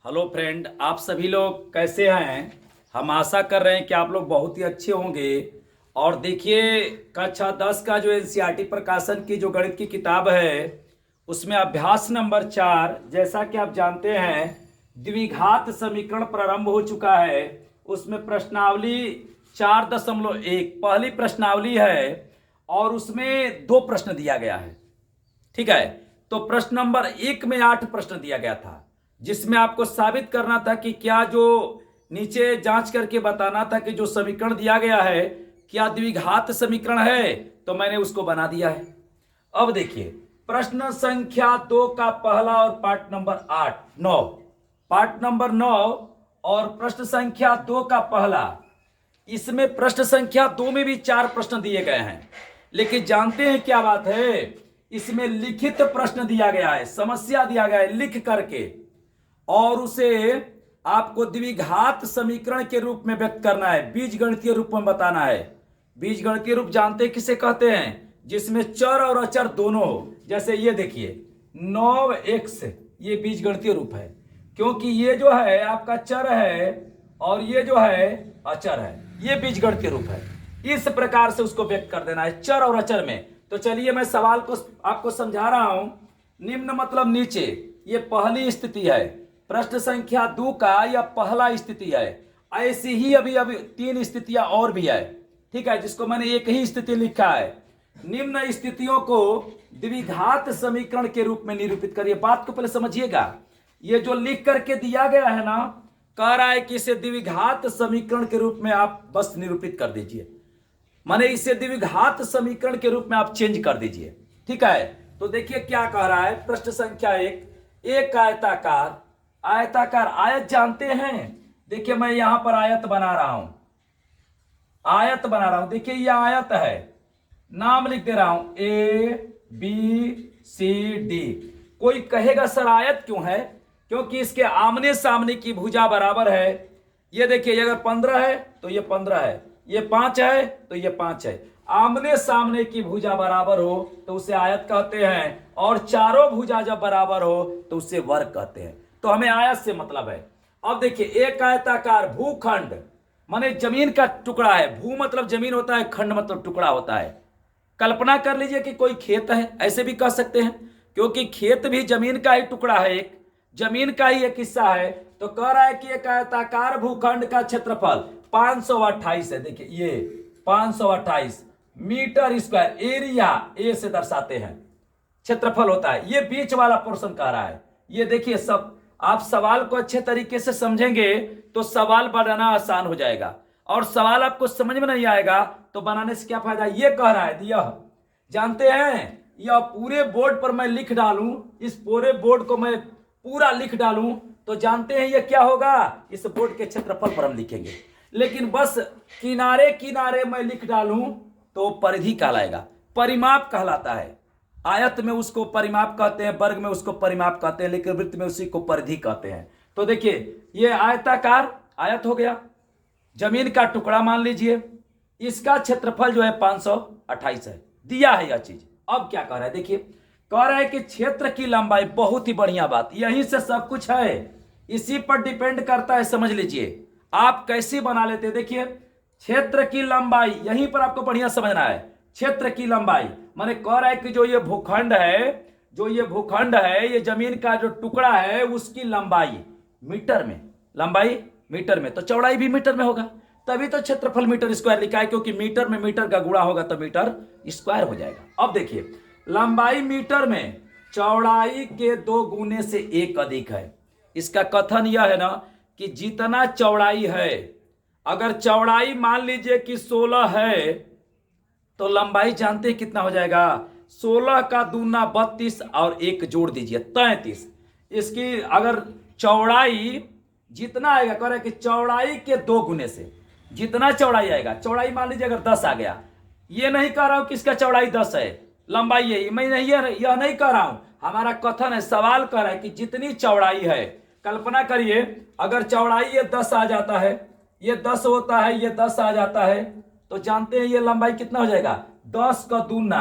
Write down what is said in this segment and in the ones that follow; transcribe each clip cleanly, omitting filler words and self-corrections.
Hello friend, आप सभी लोग कैसे हैं। हम आशा कर रहे हैं कि आप लोग बहुत ही अच्छे होंगे। और देखिए, कक्षा 10 का जो एनसीईआरटी प्रकाशन की जो गणित की किताब है उसमें अभ्यास नंबर 4, जैसा कि आप जानते हैं, द्विघात समीकरण प्रारंभ हो चुका है। उसमें प्रश्नावली 4.1 पहली प्रश्नावली है और उसमें 2 प्रश्न दिया गया है। ठीक है, तो प्रश्न नंबर 1 में 8 प्रश्न दिया गया था, जिसमें आपको साबित करना था कि क्या जो नीचे जांच करके बताना था कि जो समीकरण दिया गया है क्या द्विघात समीकरण है। तो मैंने उसको बना दिया है। अब देखिए, प्रश्न संख्या 2 का पहला और पार्ट नंबर 9, पार्ट नंबर 9 और प्रश्न संख्या 2 का पहला। इसमें प्रश्न संख्या 2 में भी 4 प्रश्न दिए गए हैं, लेकिन जानते हैं क्या बात है, इसमें लिखित प्रश्न दिया गया है, समस्या दिया गया है लिख करके, और उसे आपको द्विघात समीकरण के रूप में व्यक्त करना है, बीजगणितीय रूप में बताना है। बीजगणितीय रूप जानते हैं किसे कहते हैं? जिसमें चर और अचर दोनों हो। जैसे ये देखिए 9x, ये बीजगणितीय रूप है, क्योंकि ये जो है आपका चर है और ये जो है अचर है, ये बीजगणितीय रूप है। इस प्रकार से उसको व्यक्त कर देना है चर और अचर में। तो चलिए मैं सवाल को आपको समझा रहा हूं। निम्न मतलब नीचे, ये पहली स्थिति है। प्रश्न संख्या 2 का यह पहला स्थिति है। ऐसी ही अभी 3 स्थितियां और भी है, ठीक है, जिसको मैंने एक ही स्थिति लिखा है। निम्न स्थितियों को द्विघात समीकरण के रूप में निरूपित करिए। बात को पहले समझिएगा। ये जो लिख करके दिया गया है ना, कह रहा है कि इसे द्विघात समीकरण के रूप में आप बस निरूपित कर दीजिए, माने इसे द्विघात समीकरण के रूप में आप चेंज कर दीजिए। ठीक है, तो देखिए क्या कह रहा है। प्रश्न संख्या 1, एक आयताकार, आयताकार आयत जानते हैं। देखिए मैं यहां पर आयत बना रहा हूं, आयत बना रहा हूं। देखिए यह आयत है, नाम लिख दे रहा हूं ABCD। कोई कहेगा सर आयत क्यों है? क्योंकि इसके आमने सामने की भुजा बराबर है। ये देखिए, अगर 15 है तो ये 15 है, ये 5 है तो ये 5 है। आमने सामने की भुजा बराबर हो तो उसे आयत कहते हैं, और चारों भुजा जब बराबर हो तो उसे वर्ग कहते हैं। तो हमें आयत से मतलब है। अब देखिए, एक आयताकार भूखंड माने जमीन का टुकड़ा है। भू मतलब जमीन होता है, खंड मतलब टुकड़ा होता है। कल्पना कर लीजिए कि कोई खेत है, ऐसे भी कह सकते हैं, क्योंकि खेत भी जमीन का ही टुकड़ा है, एक जमीन का ही एक हिस्सा है। तो कह रहा है कि एक आयताकार भूखंड का क्षेत्रफल 528 है। देखिए ये 528 मीटर स्क्वायर, एरिया ए से दर्शाते हैं, क्षेत्रफल होता है। ये बीच वाला पोर्शन कह रहा है। ये देखिए, सब आप सवाल को अच्छे तरीके से समझेंगे तो सवाल बनाना आसान हो जाएगा, और सवाल आपको समझ में नहीं आएगा तो बनाने से क्या फायदा। ये कह रहा है, यह जानते हैं, यह पूरे बोर्ड पर मैं लिख डालूं, इस पूरे बोर्ड को मैं पूरा लिख डालूं तो जानते हैं ये क्या होगा, इस बोर्ड के क्षेत्रफल पर हम लिखेंगे। लेकिन बस किनारे किनारे मैं लिख डालूं तो परिधि कहलाएगा, परिमाप कहलाता है। आयत में उसको परिमाप कहते हैं, वर्ग में उसको परिमाप कहते हैं, लेकिन वृत्त में उसी को परिधि कहते हैं। तो देखिए ये आयताकार आयत हो गया, जमीन का टुकड़ा मान लीजिए, इसका क्षेत्रफल जो है 528 है, दिया है यह चीज। अब क्या कह रहा है, देखिए कह रहा है कि क्षेत्र की लंबाई, बहुत ही बढ़िया बात, यहीं से सब कुछ है, इसी पर डिपेंड करता है। समझ लीजिए आप कैसे बना लेते हैं। देखिए क्षेत्र की लंबाई, यहीं पर आपको बढ़िया समझना है। क्षेत्र की लंबाई माने कह रहा है कि जो ये भूखंड है, जो ये भूखंड है, ये जमीन का जो टुकड़ा है, उसकी लंबाई मीटर में, लंबाई मीटर में, तो चौड़ाई भी मीटर में होगा, तभी तो क्षेत्रफल मीटर स्क्वायर लिखा है, क्योंकि मीटर में मीटर का गुणा होगा तो मीटर स्क्वायर हो जाएगा। अब देखिए लंबाई मीटर में चौड़ाई के 2 गुने से 1 अधिक है। इसका कथन यह है ना कि जितना चौड़ाई है, अगर चौड़ाई मान लीजिए कि 16 है तो लंबाई जानते हैं कितना हो जाएगा, 16 का दूना 32 और 1 जोड़ दीजिए 33। इसकी अगर चौड़ाई जितना आएगा, कह रहा है कि चौड़ाई के 2 गुने से जितना चौड़ाई आएगा, चौड़ाई मान लीजिए अगर 10 आ गया, ये नहीं कह रहा हूं कि इसका चौड़ाई 10 है, लंबाई यही, मैं नहीं यह नहीं कह रहा हूं, हमारा कथन है, सवाल कर रहा है कि जितनी चौड़ाई है, कल्पना करिए अगर चौड़ाई ये 10 आ जाता है, ये 10 होता है, ये 10 आ जाता है, तो जानते हैं ये लंबाई कितना हो जाएगा, 10 का दूना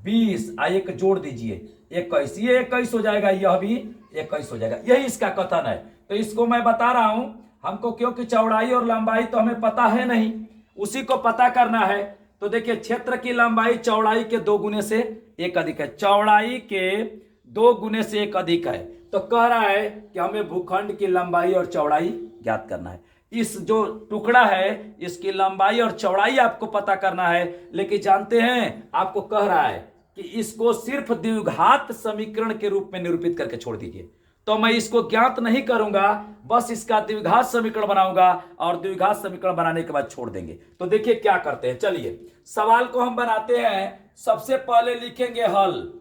20 और 1 जोड़ दीजिए 21, ये 21 हो जाएगा, यह भी 21 हो जाएगा। यही इसका कथन है तो इसको मैं बता रहा हूं हमको, क्योंकि चौड़ाई और लंबाई तो हमें पता है नहीं, उसी को पता करना है। तो देखिए क्षेत्र की लंबाई चौड़ाई के 2 गुने से 1 अधिक है, चौड़ाई के 2 गुने से 1 अधिक है। तो कह रहा है कि हमें भूखंड की लंबाई और चौड़ाई ज्ञात करना है। इस जो टुकड़ा है इसकी लंबाई और चौड़ाई आपको पता करना है, लेकिन जानते हैं आपको कह रहा है कि इसको सिर्फ द्विघात समीकरण के रूप में निरूपित करके छोड़ दीजिए। तो मैं इसको ज्ञात नहीं करूंगा, बस इसका द्विघात समीकरण बनाऊंगा और द्विघात समीकरण बनाने के बाद छोड़ देंगे। तो देखिए क्या करते हैं, चलिए सवाल को हम बनाते हैं। सबसे पहले लिखेंगे हल,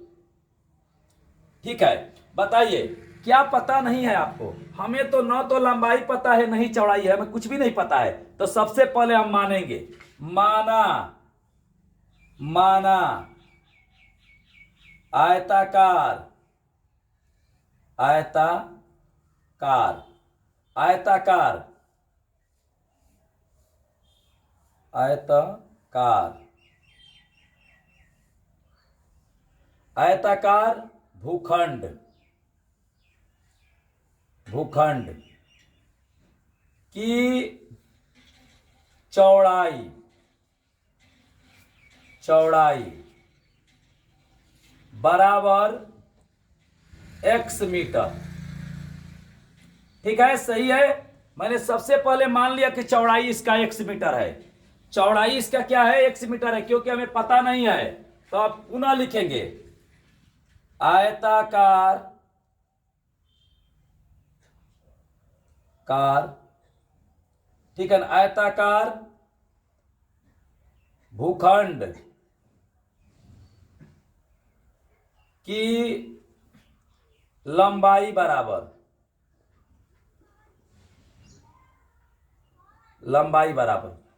ठीक है। बताइए क्या पता नहीं है आपको? हमें तो न तो लंबाई पता है नहीं चौड़ाई है, हमें कुछ भी नहीं पता है। तो सबसे पहले हम मानेंगे, माना आयताकार भूखंड की चौड़ाई बराबर x मीटर। ठीक है, सही है। मैंने सबसे पहले मान लिया कि चौड़ाई इसका x मीटर है। चौड़ाई इसका क्या है? x मीटर है, क्योंकि हमें पता नहीं है। तो आप पुनः लिखेंगे आयताकार ठीक है ना, आयताकार भूखंड की लंबाई बराबर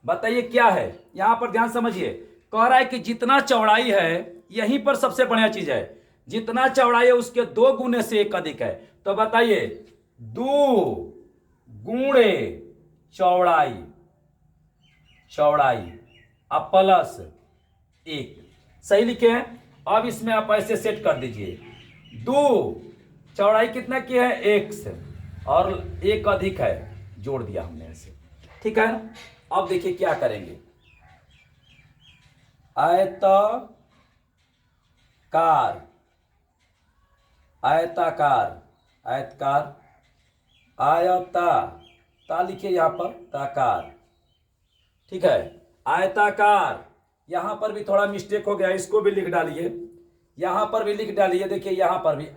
बताइए क्या है यहां पर, ध्यान समझिए। कह रहा है कि जितना चौड़ाई है, यहीं पर सबसे बढ़िया चीज है, जितना चौड़ाई है उसके 2 गुने से 1 अधिक है। तो बताइए 2 गुणे चौड़ाई अब प्लस 1, सही लिखे हैं। अब इसमें आप ऐसे सेट कर दीजिए, 2 चौड़ाई कितना की है? x और 1 अधिक है, जोड़ दिया हमने ऐसे, ठीक है ना। अब देखिए क्या करेंगे, आयता लिखिए यहां पर, ताकार, ठीक है। आयताकार, यहां पर भी थोड़ा मिस्टेक हो गया, इसको भी लिख डालिए, यहां पर भी लिख डालिए। देखिए यहां पर भी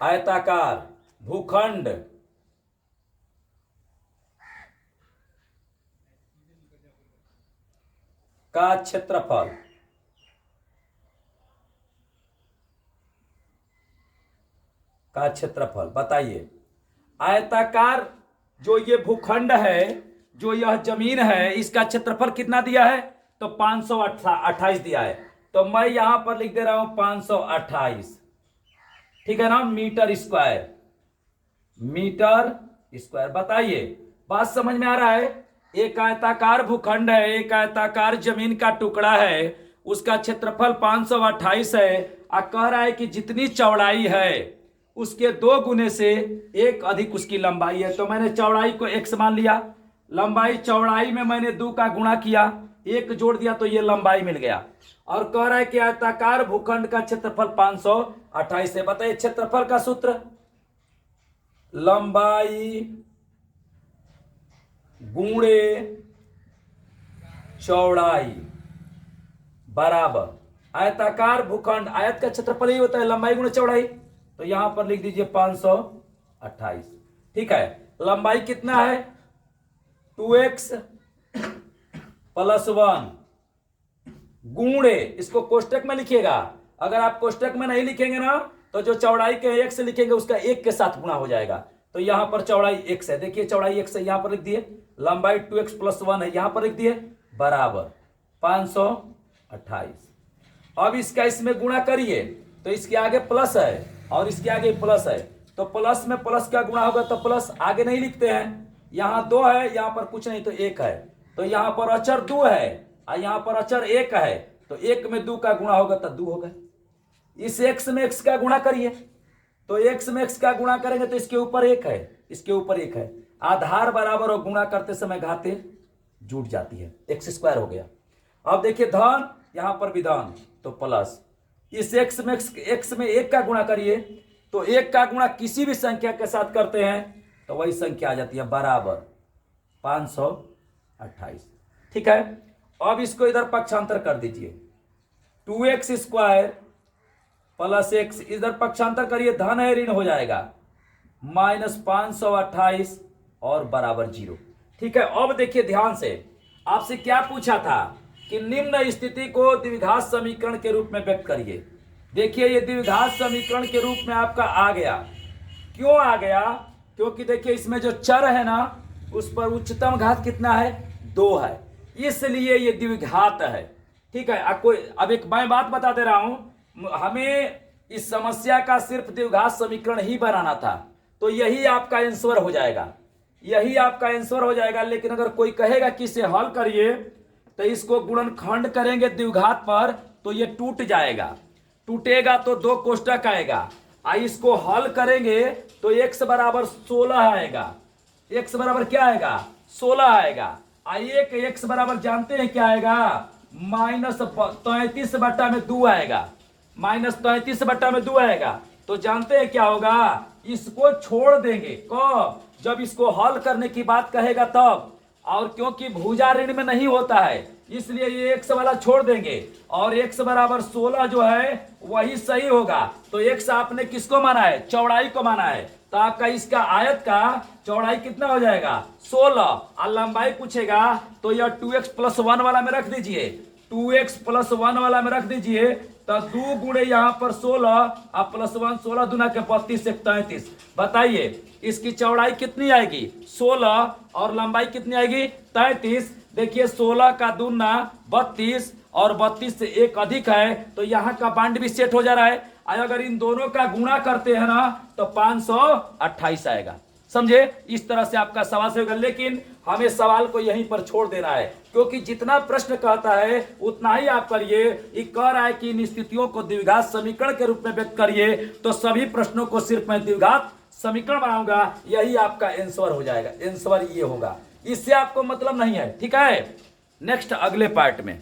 आयताकार भूखंड का क्षेत्रफल बताइए। आयताकार जो ये भूखंड है, जो यह जमीन है, इसका क्षेत्रफल कितना दिया है? तो 528 दिया है। तो मैं यहां पर लिख दे रहा हूं 528, ठीक है ना, मीटर स्क्वायर। बताइए बात समझ में आ रहा है? एक आयताकार भूखंड है, एक आयताकार जमीन का टुकड़ा है, उसका क्षेत्रफल 528 है। कह रहा है कि जितनी चौड़ाई है उसके 2 गुने से 1 अधिक उसकी लंबाई है। तो मैंने चौड़ाई को x मान लिया, लंबाई चौड़ाई में मैंने 2 का गुणा किया, 1 जोड़ दिया, तो ये लंबाई मिल गया। और कह रहा है कि आयताकार भूखंड का क्षेत्रफल 528 है। बताइए क्षेत्रफल का सूत्र, लंबाई गुणे चौड़ाई बराबर आयताकार भूखंड, आयत का क्षेत्रफल ही होता है लंबाई गुणे चौड़ाई। तो यहां पर लिख दीजिए 528, ठीक है। लंबाई कितना है? 2x + 1 गुणे, इसको कोष्टक में लिखिएगा। अगर आप कोष्टक में नहीं लिखेंगे ना, तो जो चौड़ाई के x लिखेंगे उसका 1 के साथ गुणा हो जाएगा। तो यहां पर चौड़ाई x है, देखिए चौड़ाई x है, यहां पर लिख दिए। लंबाई 2x + 1 है, यहां पर लिख दिए, बराबर 528। अब इसका इसमें गुणा करिए, तो इसके आगे प्लस है और इसके आगे प्लस है, तो प्लस में प्लस का गुणा होगा, तो प्लस आगे नहीं लिखते हैं। यहां 2 है, यहां पर कुछ नहीं, तो 1 है। तो यहां पर अचर 2 है और यहां पर अचर 1 है, तो 1 में 2 का गुणा होगा तो 2 होगा। इस x में x का गुणा करिए, तो x में x का गुणा करेंगे तो इसके ऊपर एक है, इसके ऊपर एक है, आधार बराबर और गुणा करते समय घातें जुट जाती है, x स्क्वायर हो गया। अब देखिए धन, यहां पर भी धन, तो प्लस इस x में एक का गुणा करिए, तो एक का गुणा किसी भी संख्या के साथ करते हैं तो वही संख्या आ जाती है बराबर 528। ठीक है, अब इसको इधर पक्षांतर कर दीजिए, 2x स्क्वायर प्लस x, इधर पक्षांतर करिए, धन है ऋण हो जाएगा, माइनस 528 और बराबर 0। ठीक है, अब देखिए ध्यान से, आपसे क्या पूछा था कि निम्न स्थिति को द्विघात समीकरण के रूप में व्यक्त करिए। देखिए ये द्विघात समीकरण के रूप में आपका आ गया। क्यों आ गया? क्योंकि देखिए इसमें जो चर है ना, उस पर उच्चतम घात कितना है? 2 है, इसलिए ये द्विघात है। ठीक है, अब एक मैं बात बता दे रहा हूं, हमें इस समस्या का सिर्फ द्विघात समीकरण ही बनाना था, तो यही आपका आंसर हो जाएगा, यही आपका आंसर हो जाएगा। लेकिन अगर कोई कहेगा कि इसे हल करिए, तो इसको गुणनखंड करेंगे द्विघात पर तो ये टूट जाएगा, टूटेगा तो 2 कोष्टक आएगा। इसको हल करेंगे तो x बराबर 16 आएगा, x बराबर क्या आएगा? 16 आएगा। एक x बराबर जानते हैं क्या आएगा? -33/2 आएगा, -33/2 आएगा। तो जानते हैं क्या होगा? इसको छोड़ देंगे कब? जब इसको हल करने की बात कहेगा तब। और क्योंकि भुजा ऋण में नहीं होता है, इसलिए ये x वाला छोड़ देंगे और x बराबर 16 जो है वही सही होगा। तो x आपने किसको माना है? चौड़ाई को माना है। तो आपका इसका आयत का चौड़ाई कितना हो जाएगा? 16। और लंबाई पूछेगा तो यह 2x + 1 वाला में रख दीजिए, 2x + 1 वाला में रख दीजिए। तो 2 गुणे यहाँ पर 16 और +1, 16 दूना के 32 से 33। बताइए इसकी चौड़ाई कितनी आएगी? 16 और लंबाई कितनी आएगी? 33। देखिए 16 का दूना 32 और 32 से 1 अधिक है, तो यहाँ का बांड भी सेट हो जा रहा है। अगर इन दोनों का गुणा करते हैं ना तो 528 आएगा। समझे? इस तरह से आपका सवाल से होगा, लेकिन हमें सवाल को यहीं पर छोड़ देना है, क्योंकि जितना प्रश्न कहता है उतना ही आप करिए। ये कह रहा है कि इन स्थितियों को द्विघात समीकरण के रूप में व्यक्त करिए, तो सभी प्रश्नों को सिर्फ मैं द्विघात समीकरण बनाऊंगा, यही आपका आंसर हो जाएगा। आंसर ये होगा, इससे आपको मतलब नहीं है। ठीक है, नेक्स्ट अगले पार्ट में।